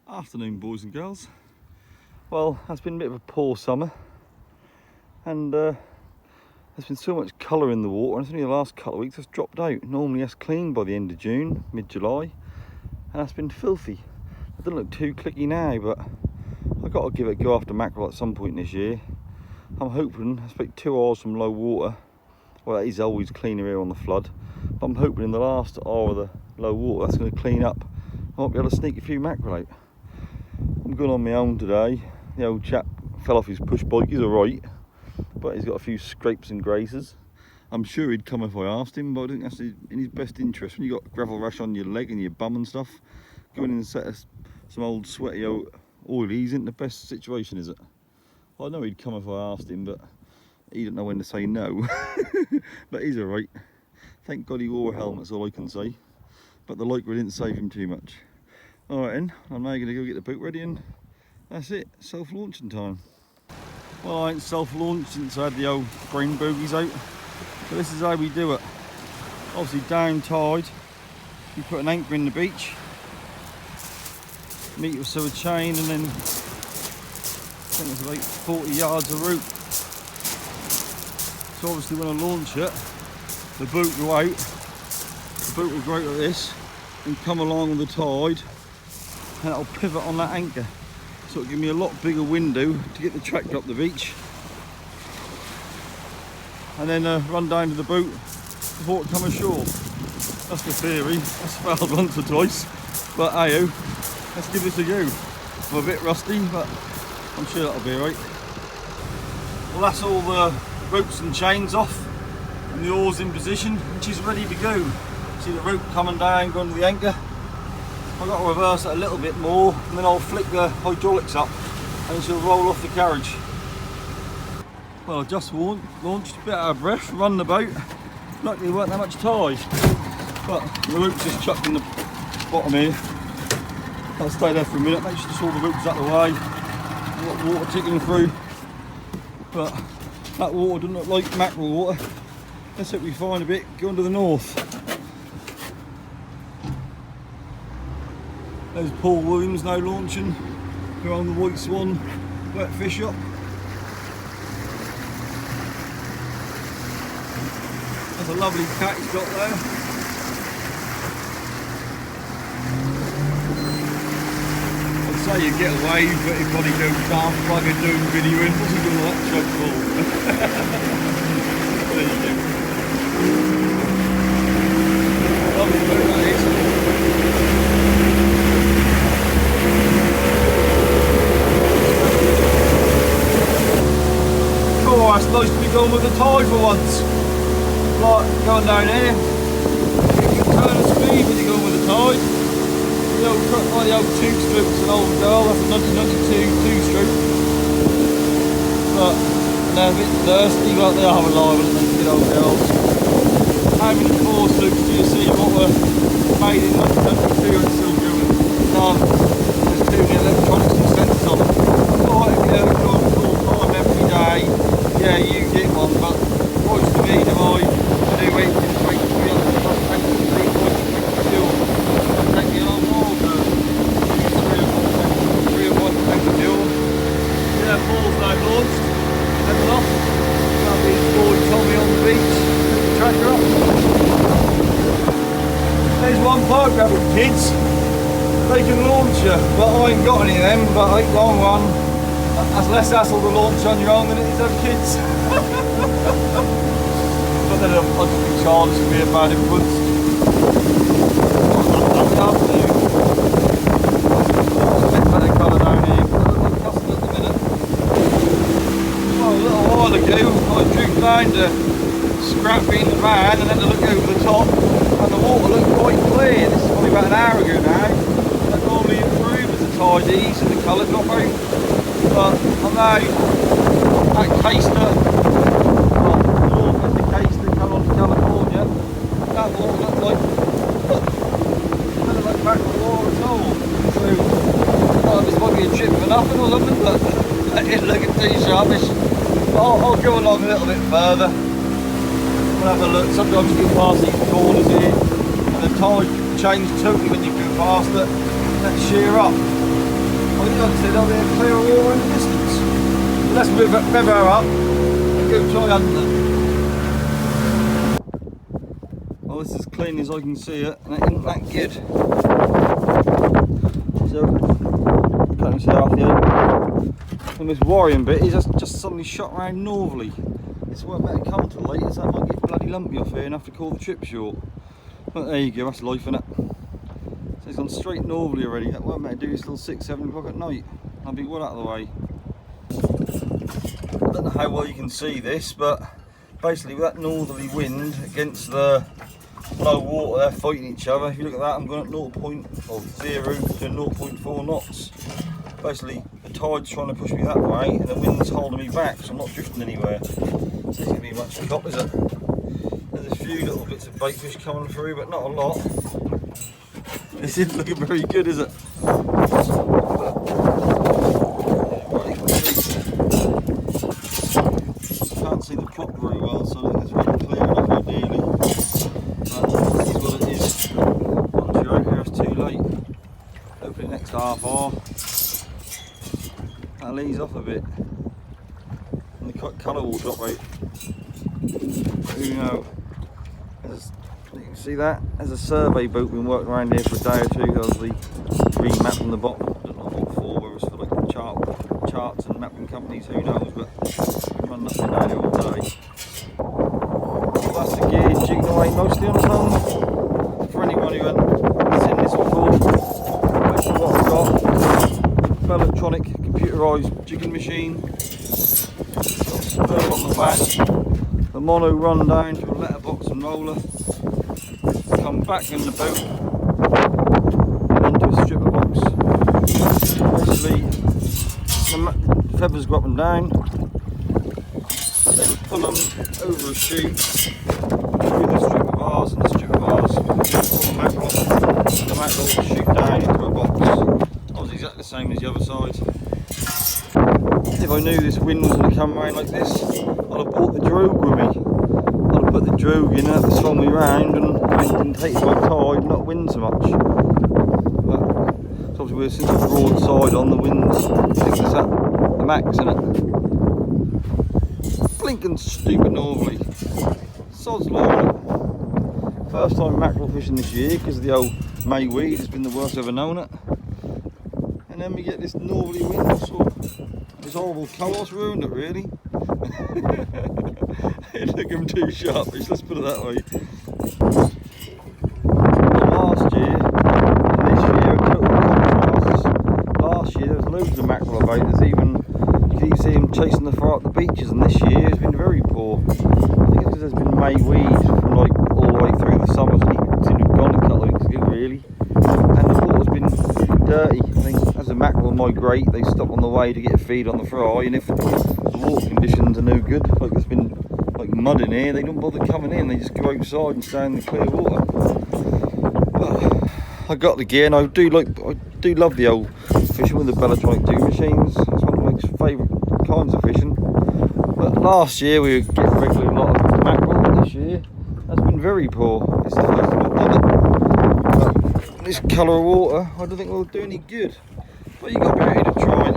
Afternoon, boys and girls. Well, it's been a bit of a poor summer, and there's been so much colour in the water, and it's only the last couple of weeks it's dropped out. Normally it's clean by the end of June, mid-July, and that's been filthy. It doesn't look too clicky now, but I've got to give it a go after mackerel at some point this year. I'm hoping, I expect 2 hours from low water. Well, that is always cleaner here on the flood, but I'm hoping in the last hour of the low water that's going to clean up. I might be able to sneak a few mackerel out. I'm going on my own today. The old chap fell off his push bike. He's alright, but he's got a few scrapes and grazes. I'm sure he'd come if I asked him, but I think that's in his best interest. When you've got gravel rash on your leg and your bum and stuff, going in and set some old sweaty old oilies isn't the best situation, is it? Well, I know he'd come if I asked him, but he didn't know when to say no. But he's alright. Thank God he wore a helmet, that's all I can say. But the lycra didn't save him too much. Alright then, I'm now going to go get the boat ready, and that's it, self-launching time. Well, I ain't self-launched since I had the old brain bogies out, but this is how we do it. Obviously down tide, you put an anchor in the beach, meet or so a chain, and then I think it's about 40 yards of rope. So obviously when I launch it, the boat will go out, the boat will go out like this and come along with the tide, and it'll pivot on that anchor. So it'll give me a lot bigger window to get the tractor up the beach, and then run down to the boat before it comes ashore. That's the theory. That's failed once or twice, but ayo, let's give this a go. I'm a bit rusty, but I'm sure that'll be alright. Well, that's all the ropes and chains off, and the oars in position, and she's ready to go. See the rope coming down, going to the anchor. I've got to reverse it a little bit more, and then I'll flick the hydraulics up and she'll roll off the carriage. Well, I just launched, a bit out of breath, run the boat. Luckily there weren't that much tide, but the rope's just chucked in the bottom here. I'll stay there for a minute, make sure just all the ropes out of the way. I've got water tickling through, but that water doesn't look like mackerel water. Let's hope we find a bit going to the north. There's Paul Williams now launching, who on the White Swan wet fish up. There's a lovely cat he's got there. I'd say you get away, but he probably goes down like a doing video in. What's he doing that chuck for? There you go. Lovely boat that is. Oh, it's nice to be going with the tide for once. Like going down here, you can turn the speed when you're going with the tide. The old truck, like the old 2-stroke's an old girl, that's a 1992 2-stroke. But they're a bit thirsty, but they are reliable, and good old girls. Having 4-strokes, do you see what were made in 1992 and still going? None. Just doing the electronics and sensors on them. Alright, if you're going full time every day, yeah, you get one, but what's to me, do I do wait to be on the front tank and 3 points to fuel? It'll take me a long while to use 3 or 4 tanks of fuel. Yeah, Paul's now launched, level off. Got these boys Tommy on the beach, put the tractor up. There's one park gravel, kids. They can launch you, but I ain't got any of them, but I think long run, that's less hassle to launch on your own than it is have kids. But then I'll just be charged to be a bad influence. Lovely afternoon. It's a bit better colour down here, but I look like custom at the minute. Well, a little while ago, I drew down to Scrappy in the van and then to look over the top, and the water looked quite clear. This is probably about an hour ago now. That normally improves as the tide eases and the colour drop out. But I'm now at Caister, well, north of the Caister, come on to California. That water looked like, mackerel water at all. So, this might be a trip for nothing or something, but that didn't look too sharpish. But I'll go along a little bit further. We'll have a look. Sometimes you get past these corners here, and the tide changes totally when you go past it. Let's shear up. Well, like I said, there'll be a clear water in the distance. Let's rev her up and go try hunting. Well, this is as clean as I can see it, and it ain't that good. So, can't see half the oak. The most worrying bit is just suddenly shot round northerly. It's what better come to late, is that might get bloody lumpy off here and have to call the trip short. But there you go, that's life, innit? So it's gone straight northerly already. That won't matter do this till 6, 7 o'clock at night. I'll be well out of the way. I don't know how well you can see this, but basically with that northerly wind against the low water, they're fighting each other. If you look at that, I'm going at 0 to 0.4 knots. Basically, the tide's trying to push me that way, and the wind's holding me back, so I'm not drifting anywhere. So this isn't going to be much cop, is it? There's a few little bits of baitfish coming through, but not a lot. This isn't looking very good, is it? Can't see the prop very well, so I think it's really clear enough ideally. But this is what it is. Once you're out here, it's too late. Hopefully next half hour, that'll ease off a bit. And the colour will drop out. Who knows? You can see that. There's a survey boat been working around here for a day or two. There's the green map on the bottom. I don't know what for, whether it's for like charts and mapping companies, who knows, but we run nothing down here all day. Well, that's the gear jigging away mostly on tongue. For anyone who hasn't seen this before, that's what I've got. Belitronic computerised jigging machine. Got a spur on the back. The mono run down to a letterbox and roller. Come back in the boat and onto a stripper box. Basically, the feathers go up and down, then pull them over a chute through the stripper bars, and the stripper bars pull the mackerel, and the mackerel will shoot down into a box. That was exactly the same as the other side. If I knew this wind was going to come around like this, I'd have brought the drogue with me. I'd have put the drogue in, that swung me round, and it didn't take it by tide, not wind so much. But so obviously we're since a broadside on, the wind's picking us up the macks, innit? Blinking stupid northerly. Sod's law, innit? First time mackerel fishing this year because the old mayweed has been the worst I've ever known it. And then we get this northerly wind, so this horrible colour's ruined it really. It took him too sharpish, let's put it that way. Last year and this year are total contrasts. Last year there was loads of mackerel about, there's even, you can see him chasing the far up the beaches, and this year has been very poor. I think it's because there's been mayweed from like all the way through the summers, and he seemed to have gone a couple of weeks ago really. And the water's been really dirty. I think as the mackerel migrate, they stop on the way to get a feed on the fry, and if the water conditions are no good, like there's been like mud in here, they don't bother coming in, they just go outside and stay in the clear water. But I got the gear, and I do love the old fishing with the Belitronic jigging machines. It's one of my favourite kinds of fishing. But last year we were getting regularly a lot of mackerel, but this year that's been very poor. It's the first time I've done it. But this colour of water, I don't think we'll do any good. But you got to be ready to try it.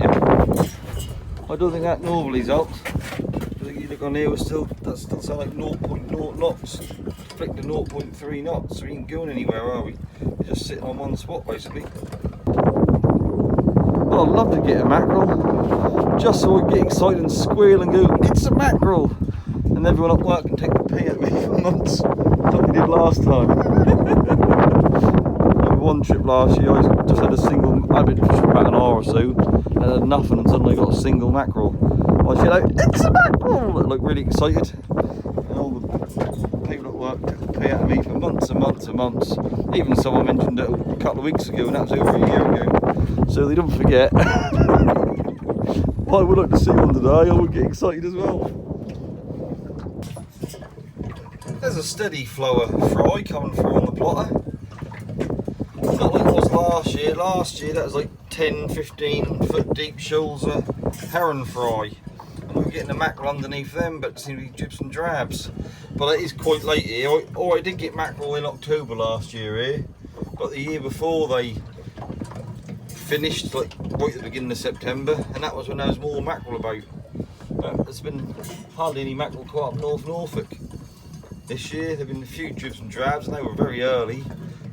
I don't think that normally helped. I think you look on here, that still sound like 0.0 knots. Flick to 0.3 knots, so we ain't going anywhere, are we? We're just sitting on one spot basically. Well, I'd love to get a mackerel, just so I get excited and squeal and go, it's a mackerel! And everyone at work can take the pee at me for months, like we did last time. One trip last year, I just had a single, I'd been fishing for about an hour or so, and I had nothing, and suddenly I got a single mackerel. I said, out, it's a mackerel! I looked really excited, and all the people at work took the pee out of me for months and months and months. Even someone mentioned it a couple of weeks ago, and that was over a year ago. So they don't forget. I would like to see one today, I would get excited as well. There's a steady flow of fry coming through on the plotter. Not like it was last year. Last year that was like 10, 15 foot deep shoals of heron fry. And we were getting the mackerel underneath them, but it seemed to be dribs and drabs. But it is quite late here. I did get mackerel in October last year here. But the year before they finished like right at the beginning of September, and that was when there was more mackerel about. But there's been hardly any mackerel caught up North Norfolk this year. There've been a few dribs and drabs, and they were very early,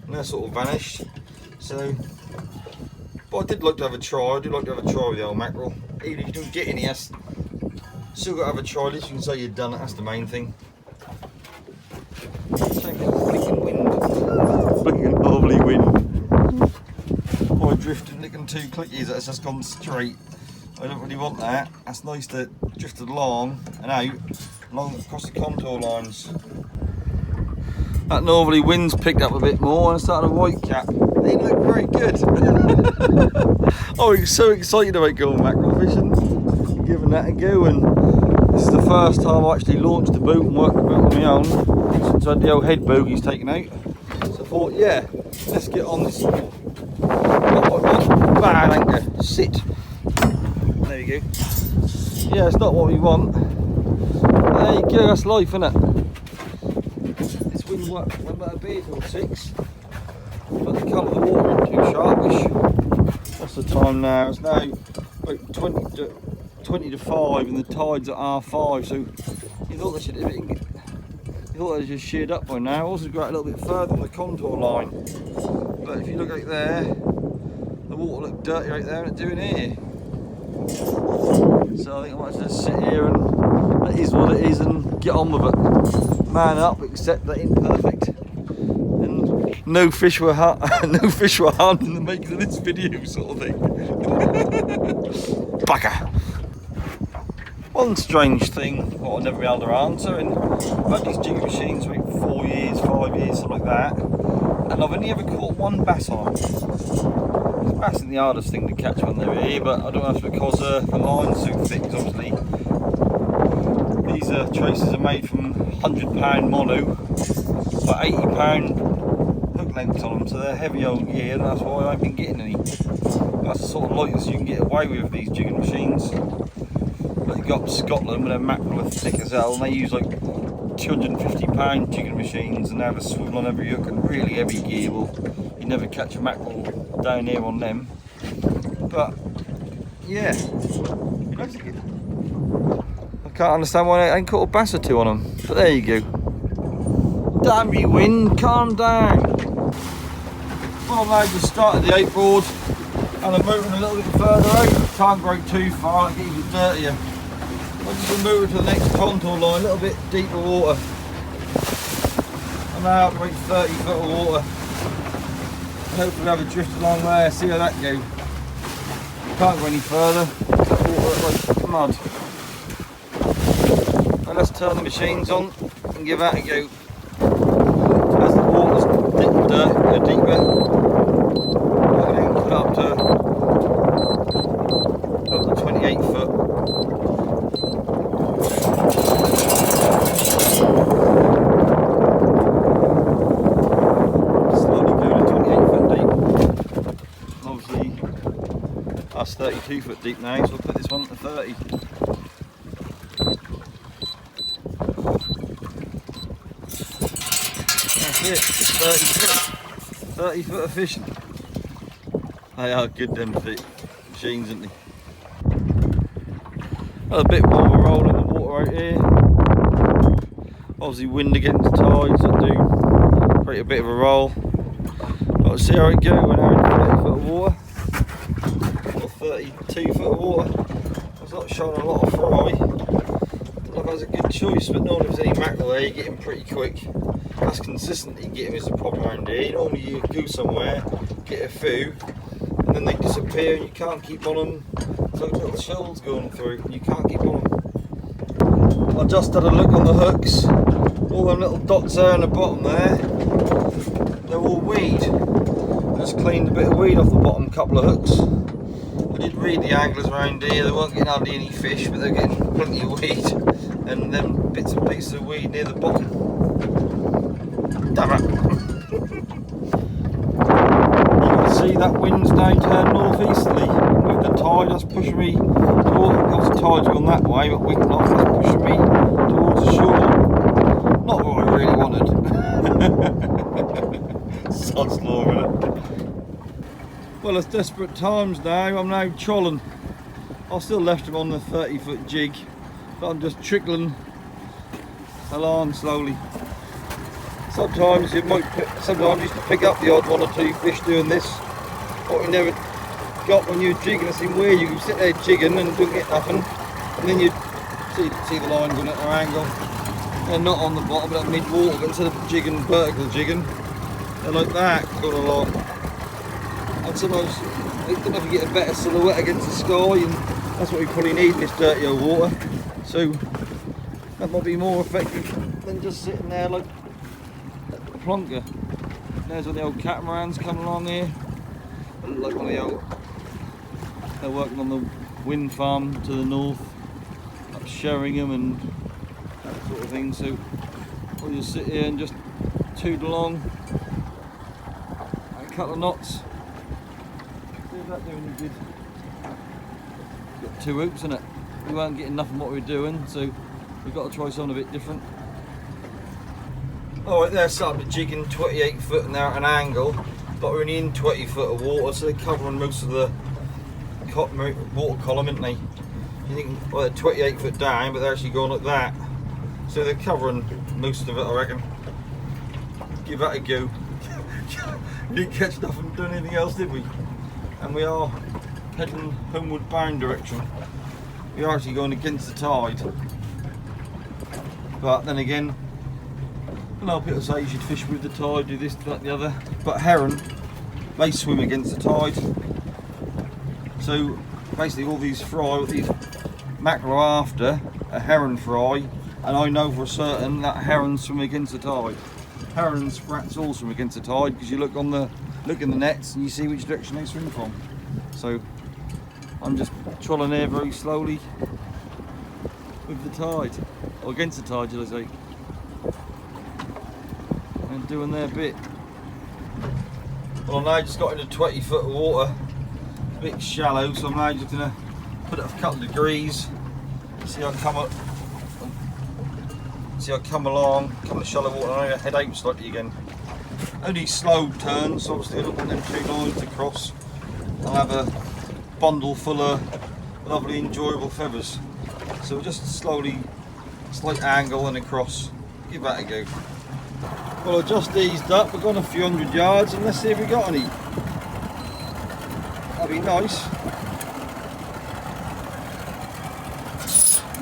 and they're sort of vanished. So, but I did like to have a try. I do like to have a try with the old mackerel. Even if you don't get any, still got to have a try. At least you can say you've done it. That's the main thing. Check out the flicking wind. Flicking lovely wind. I drifted looking too clicky, that's just gone straight. I don't really want that. That's nice to drift along and out along across the contour lines. That northerly wind's picked up a bit more and started a white cap. They look very good. Oh, I'm so excited about going mackerel fishing, giving that a go, and this is the first time I actually launched the boat and worked the boat on my own since I had the old head bogies taken out. So I thought, yeah, let's get on this. Bad anchor, sit. There you go. Yeah, it's not what we want. There you go, that's life, isn't it? This wind went about a beard or 6. But the colour of the water isn't too sharpish. What's the time now? It's now about 20 to 5 and the tide's at R5, so you thought they should just sheared up by now. Also go out a little bit further on the contour line. But if you look out there, the water looked dirty right there and it's doing here. So I think I might just sit here and that is what it is and get on with it. Man up, except that ain't perfect. And no fish were harmed in the making of this video, sort of thing. Bugger. One strange thing what I've never been able to answer, and I've had these jigging machines for 4 years, 5 years, something like that, and I've only ever caught one bass on them. Bass isn't the hardest thing to catch when they're here, but I don't know if it's because the line's so thick, because obviously these traces are made from 100-pound mono, but 80-pound hook lengths on them, so they're heavy old gear, and that's why I haven't been getting any. That's the sort of lightest you can get away with these jigging machines. Like you go up to Scotland with their mackerel are thick as hell, and they use like 250-pound jigging machines, and they have a swivel on every hook and really heavy gear. Well, you never catch a mackerel down here on them. But yeah, I can't understand why I ain't caught a bass or two on them. But there you go. Damn you, wind, calm down. Well, now I just started the 8-board and I'm moving a little bit further out. Can't go too far, it gets even dirtier. I'm just moving to the next contour line, a little bit deeper water. I'm now up to about 30 foot of water. Hopefully have a drift along there, see how that goes. Can't go any further, that water like mud. Now let's turn the machines on and give that a go. As the water's deeper, I can put up to 28 foot. That's 32 foot deep now, so we'll put this one to 30. That's it, 30 foot of fishing. They are good, them machines, aren't they? Well, a bit more of a roll in the water out here. Obviously wind against the tides that do create a bit of a roll. But we'll see how it goes when we're in 30 foot of water. 32 foot of water. It's not showing a lot of fry. That's a good choice, but normally if there's any mackerel there, you get him pretty quick. That's consistent, you get him is the problem around here. Normally you go somewhere, get a few, and then they disappear and you can't keep on them. It's like little shells going through and you can't keep on them. I just had a look on the hooks. All them little dots there on the bottom there, they're all weed. I just cleaned a bit of weed off the bottom couple of hooks. I did read the anglers around here, they weren't getting hardly any fish, but they're getting plenty of weed, and then bits and pieces of weed near the bottom. Damn it! You can see that wind's now turned northeasterly with the tide. That's pushing me towards the tide's gone that way, but wind off, that's pushing me towards the shore. Not what I really wanted. Sod's law, innit? Well, it's desperate times now. I'm now trolling. I still left him on the 30-foot jig, but I'm just trickling along slowly. Sometimes you used to pick up the odd 1 or 2 fish doing this. What you never got when you were jigging, it's in where you sit there jigging and don't get nothing, and then you see the line going at an angle. They're not on the bottom, but mid-water, but instead of jigging, vertical jigging, they're like that, going a lot. And sometimes, I don't know if you get a better silhouette against the sky, and that's what we probably need in this dirty old water. So, that might be more effective than just sitting there like a plonker. There's one of the old catamarans coming along here. Like one of the old, they're working on the wind farm to the north, up Sheringham and that sort of thing. So we'll just sit here and just toot along and a couple of knots. See if that doing any good. Got 2 hoops in it. We weren't getting nothing what we were doing, so we've got to try something a bit different. Alright, they're starting to jigging 28 foot and they're at an angle, but we're only in 20 foot of water, so they're covering most of the water column, aren't they? You think, well, they're 28 foot down, but they're actually going like that. So they're covering most of it, I reckon. Give that a go. We didn't catch nothing, done anything else, did we? And we are heading homeward bound direction. We are actually going against the tide. But then again, a lot of people say you should fish with the tide, do this, that, the other. But herring, they swim against the tide. So basically all these fry, these mackerel are after a heron fry, and I know for certain that herons swim against the tide. Herons and sprats all swim against the tide because you look in the nets and you see which direction they swim from. So I'm just trolling here very slowly with the tide, or against the tide, should I say, and doing their bit. Well, I now just got into 20 foot of water, a bit shallow, so I'm now just going to put it a couple of degrees, see how I come up, see how I come along, come to shallow water, and I'm going to head out slightly again. Only slow turns, obviously I don't want them 2 lines to cross. I'll have a bundle full of lovely enjoyable feathers. So we'll just slowly, slight angle and across, give that a go. Well, I just eased up, we've gone a few 100 yards and let's see if we got any. That'd be nice.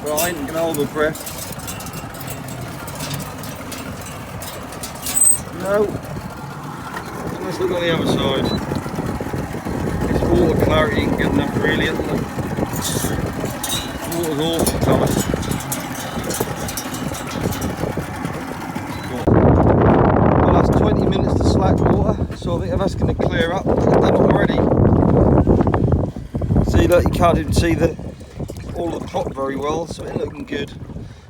Right, I'm gonna hold my breath. No. Let's look on the other side. This water clarity ain't good enough really, isn't it? Water's awful colour. Well, that's 20 minutes to slack water, so I think that's going to clear up. I've done it already. See, look, you can't even see all the top very well, so it's looking good.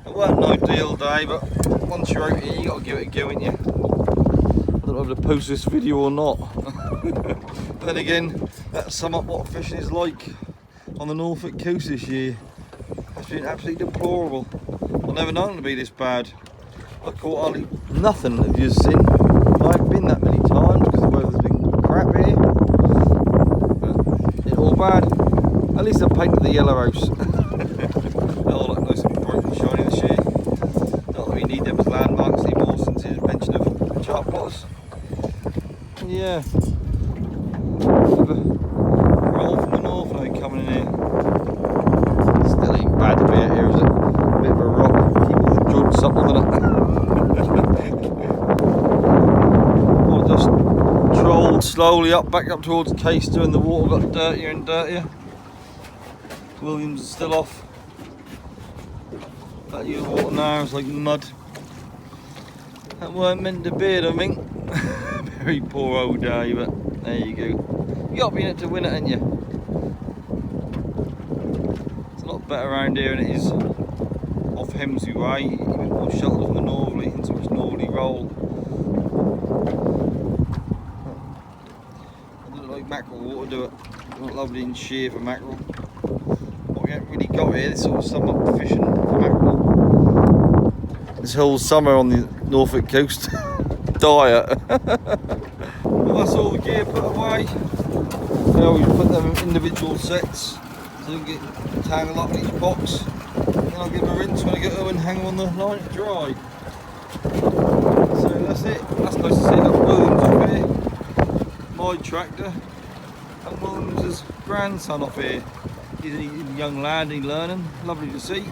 It wasn't an ideal day, but once you're out here, you got to give it a go, ain't you? I don't know if to post this video or not. But then again, that's sum up what fishing is like on the Norfolk coast this year. It's been absolutely deplorable. I've never known it to be this bad. I caught hardly nothing that you've seen. I haven't been that many times because the weather's been crap here. But it's all bad. At least I painted the yellow house. They all look nice and bright and shiny this year. Not that we need them as landmarks anymore since the invention of chart plotters. Yeah. Roll from the north now coming in here. Still ain't bad to be out here, is it? A bit of a rock. Keep all the judge something in it. I just trolled slowly back up towards Caister, and the water got dirtier and dirtier. Williams is still off. That year's water now is like mud. That weren't meant to be, I think. Very poor old day, but there you go. You got to be in it to win it, ain't you? It's a lot better around here than it is off Hemsley Way. A bit more sheltered from the northerly, and so much northerly roll. I don't like mackerel water, do it? It's not lovely and sheer for mackerel. What we haven't really got here, this sort of sum up fishing for mackerel. This whole summer on the Norfolk coast. Diet. Well, that's all the gear put away. always put them in individual sets so they don't get tangled up in each box. Then I'll give them a rinse when I get home and hang them on the line to dry. So that's it. That's nice to see. That's Williams off here, my tractor, and Williams' grandson off here. He's a young lad, he's learning. Lovely to see.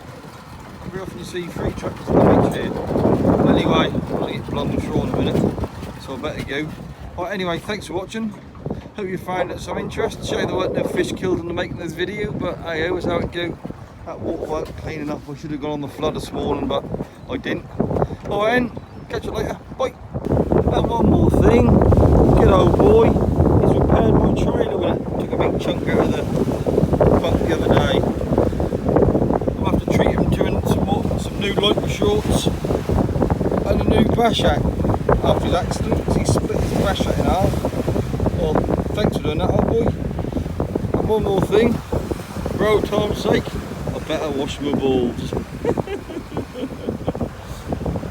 Very often you see 3 tractors in the beach here. But anyway, I'll get blonde ashore in a minute, so I better go. Right, anyway, thanks for watching. Hope you found it some interest. Shame there weren't no fish killed in the making of this video, but hey, always how it go. That water weren't clean enough. I should have gone on the flood this morning, but I didn't. Alright then, catch you later. Bye. And one more thing, good old boy. He's repaired my trailer when it took a big chunk out of the bump the other day. I'll have to treat him to some new lycra shorts and a new bashak. After his accident, 'cause he split his bashak in half. Well, thanks for doing that, old boy. And one more thing, for old time's sake, I better wash my balls.